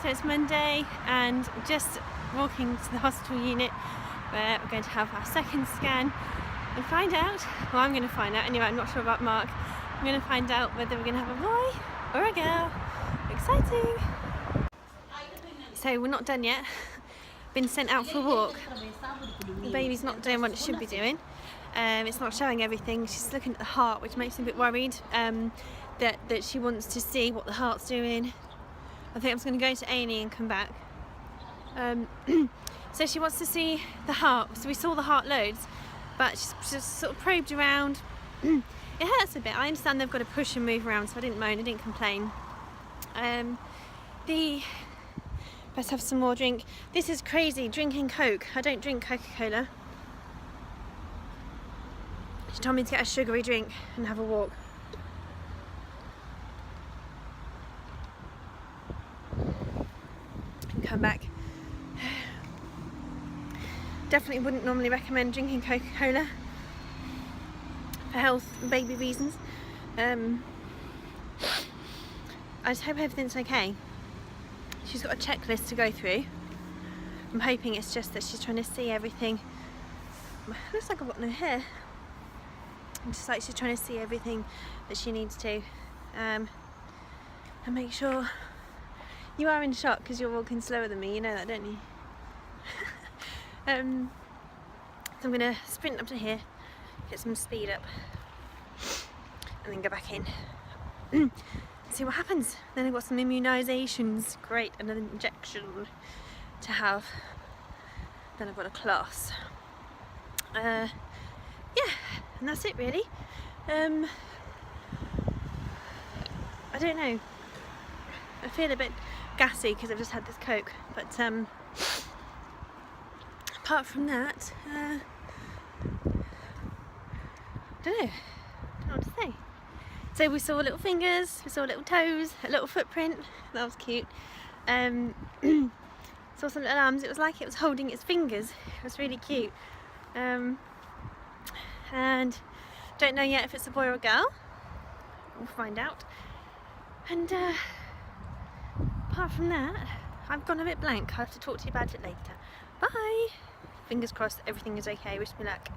so it's Monday and just walking to the hospital unit where we're going to have our second scan and find out, well, I'm going to find out anyway, I'm not sure about Mark. I'm going to find out whether we're going to have a boy or a girl. Exciting! So we're not done yet. Been sent out for a walk. The baby's not doing what it should be doing. It's not showing everything. She's looking at the heart, which makes me a bit worried. That she wants to see what the heart's doing. I think I'm just going to go to A&E and come back. So she wants to see the heart. So we saw the heart loads, but she's just sort of probed around. It hurts a bit. I understand they've got to push and move around, so I didn't moan, I didn't complain. Let's have some more drink. This is crazy, drinking Coke. I don't drink Coca-Cola. She told me to get a sugary drink and have a walk. And come back. Definitely wouldn't normally recommend drinking Coca-Cola for health and baby reasons. I just hope everything's okay. She's got a checklist to go through. I'm hoping it's just that she's trying to see everything. Looks like I've got no hair. It's just like she's trying to see everything that she needs to, and make sure. You are in shock because you're walking slower than me, you know that, don't you? So I'm going to sprint up to here, get some speed up, and then go back in. See what happens. Then I've got some immunisations. Great, another injection to have. Then I've got a class. Yeah, and that's it really. I don't know. I feel a bit gassy because I've just had this Coke, but apart from that, don't know what to say. So we saw little fingers, we saw little toes, a little footprint. That was cute. Saw some little arms. It was like it was holding its fingers. It was really cute. And don't know yet if it's a boy or a girl. We'll find out. And apart from that, I've gone a bit blank. I'll have to talk to you about it later. Bye! Fingers crossed everything is okay. Wish me luck.